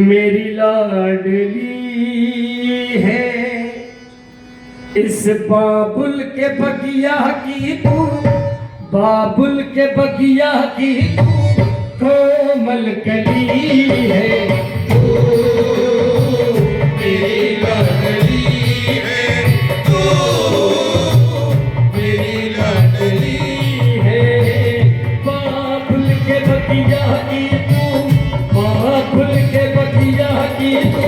मेरी लाडली है इस बाबुल के बगिया की तू, बाबुल के बगिया की तू कोमल कली है। मेरी लाडली है तू, मेरी लाडली है बाबुल के बगिया की तू, बाबुल के बगिया की तू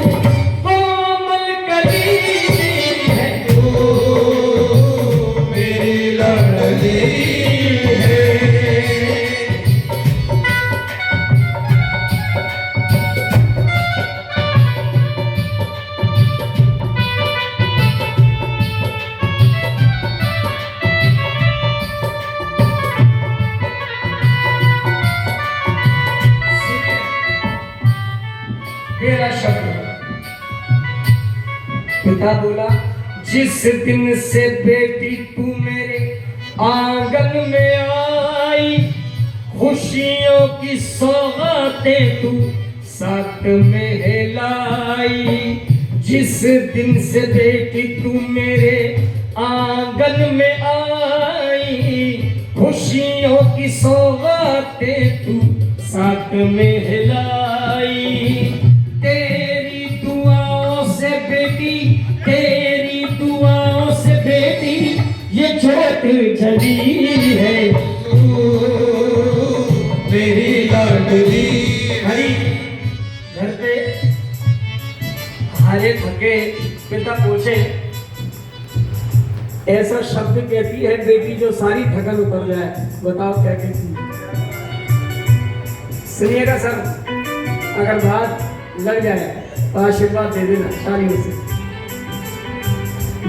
कोमल कली है। तू मेरी लाडली है। मेरा शब्द पिता बोला, जिस दिन से बेटी तू मेरे आंगन में आई, खुशियों की सौगातें तू साथ में लाई। जिस दिन से बेटी तू मेरे आंगन में आई, खुशियों की सौगातें तू साथ में लाई। तेरी दुआओं से बेटी, तेरी दुआओं से बेटी ये जोत जली है। मेरी लाडली हरी घर पे हारे थके पिता पूछे, ऐसा शब्द कहती है बेटी जो सारी थकन उतर जाए, बताओ क्या कहती है? सुनिएगा सर, अगर बात लग जाए तो आशीर्वाद दे देना तालियों से।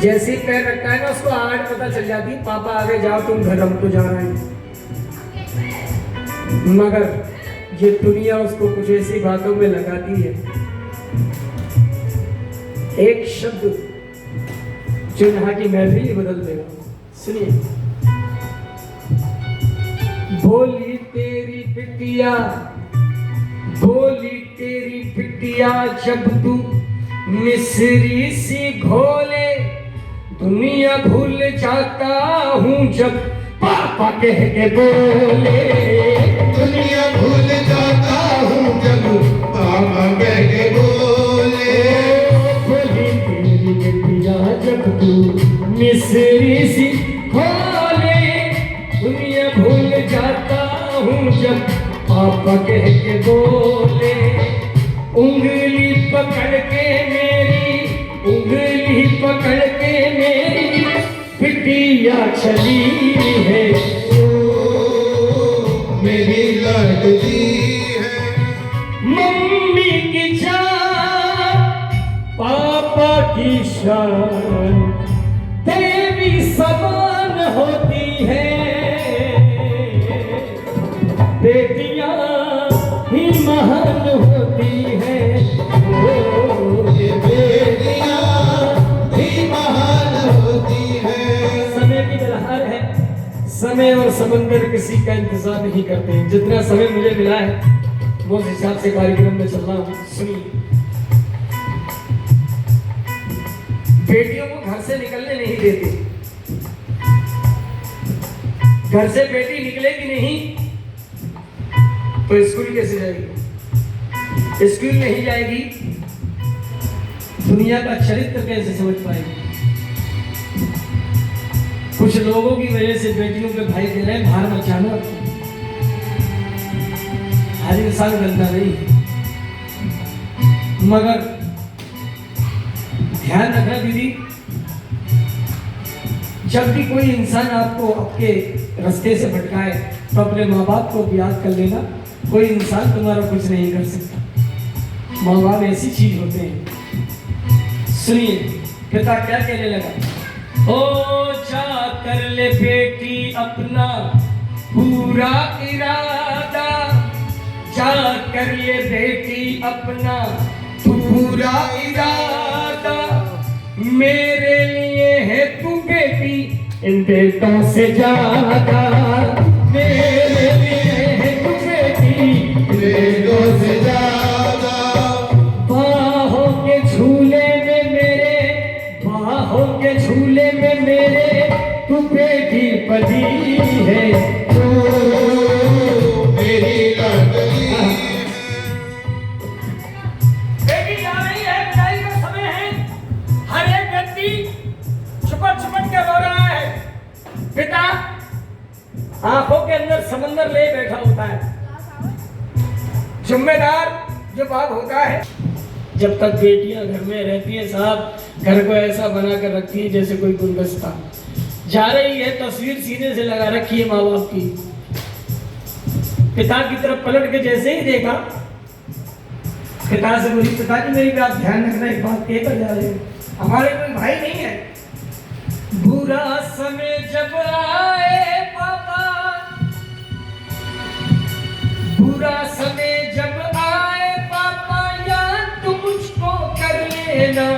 जैसे ही पैर रखता है ना उसको आहट पता चल जाती, पापा आगे जाओ तुम घर, हमको जाना है। मगर ये दुनिया उसको कुछ ऐसी बातों में लगाती है, एक शब्द जो यहाँ की महफिल ही बदल देगा। सुनिए, बोली तेरी बिटिया, बोली तेरी बिटिया जब तू मिस्री सी घोले, दुनिया भूल जाता हूँ जब पापा कह के बोले। दुनिया भूल जाता हूँ जब पापा कह के बोले। बोली तेरी बिटिया जब तू मिस्री सी घोले, दुनिया भूल जाता हूँ जब पापा कह के बोले। उंगली पकड़ के मेरी, उंगली पकड़ के मेरी बिटिया चली है। मेरी लाडली है। मम्मी की जान, पापा की शान, देवी समान होती है। बेटियां ही महान होती है। ये बेटियां भी महान होती है। समय की बलहार है, समय और समंदर किसी का इंतजार नहीं करते। जितना समय मुझे मिला है वो उस हिसाब से कार्यक्रम में चल रहा हूँ। सुनिए, बेटियों को घर से निकलने नहीं देते। घर से बेटी निकलेगी नहीं तो स्कूल कैसे जाएगी? स्कूल नहीं जाएगी, दुनिया का चरित्र कैसे समझ पाएगी? कुछ लोगों की वजह से बेटियों के भाई कह रहे हैं बाहर मत जाना। हर इंसान गंदा नहीं है, मगर ध्यान रखना दीदी, जब भी कोई इंसान आपको आपके रास्ते से भटकाए तो अपने माँ बाप को याद कर लेना। कोई इंसान तुम्हारा कुछ नहीं कर सकता, माँ बाप ऐसी चीज होते हैं। सुनिए, पिता क्या कहने लगा, ओ जा कर ले बेटी अपना पूरा इरादा, जा कर ले बेटी अपना पूरा इरादा, मेरे लिए है तू बेटी इन बेटों से ज्यादा, मेरे लिए है होता है। जिम्मेदार जो बाप होता है, जब तक बेटियां घर में रहती हैं साहब, घर को ऐसा बना कर रखती है जैसे कोई गुलदस्ता। जा रही है, तस्वीर सीने से लगा रखी है माँ बाप की। पिता की तरफ पलट के जैसे ही देखा, पिता से बोली, पिताजी मेरी बात ध्यान रखना, एक बात कहकर जा रहे हैं, हमारे कोई भाई नहीं है। बुरा समय जब आए पापा, बुरा समय जब आए पापा, याद तुम मुझको कर लेना।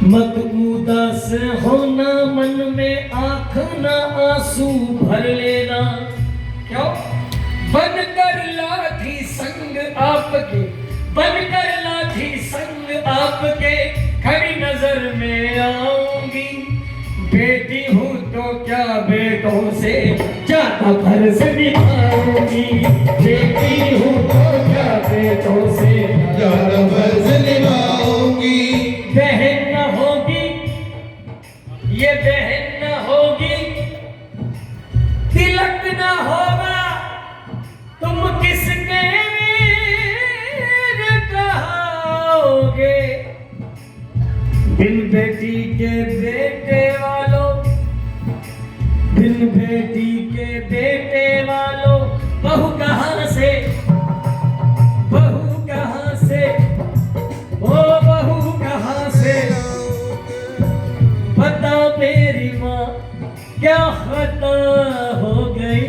मत उदास होना, मन में आंख ना आंसू भर लेना। क्यों? बनकर लाठी संग आपके, बनकर लाठी संग आपके, खड़ी नजर में आऊंगी। बेटी हूँ तो क्या बेटों से ज्यादा फर्ज निभाऊंगी। बेटी हूँ तो क्या बेटों से ज्यादा फर्ज निभाऊंगी। बहन न होगी, ये बहन न होगी, तिलक न होगा, तुम किसके वीर कहोगे। बिन बेटी के बेटे वालों, बिन बेटी के बेटे वालों, बहू कहाँ से, बहू कहाँ से, ओ बहू कहाँ से, बता मेरी माँ क्या खता हो गई।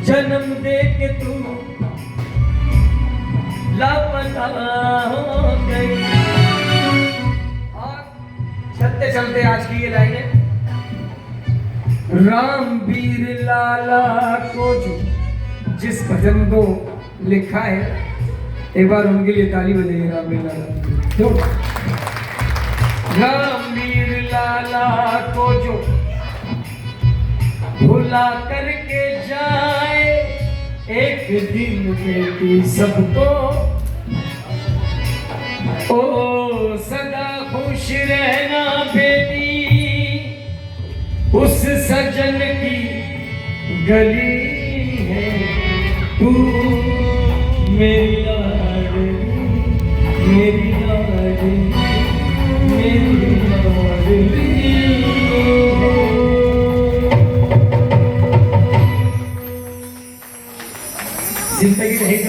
जन्म दे के तू लापता हो गई। और चलते चलते आज की ये लाइनें, रामवीर लाला को जो जिस भजन को लिखा है, एक बार उनके लिए ताली बजाइए। रामवीर लाला जो, रामवीर लाला को जो भुला करके जाए, एक दिन बेटी सबको, ओ सदा खुश रहना बेटी, उस सजन की गली है तू, मेरी लाडली, मेरी लाडली, मेरी लाडली। जिंदगी नहीं तो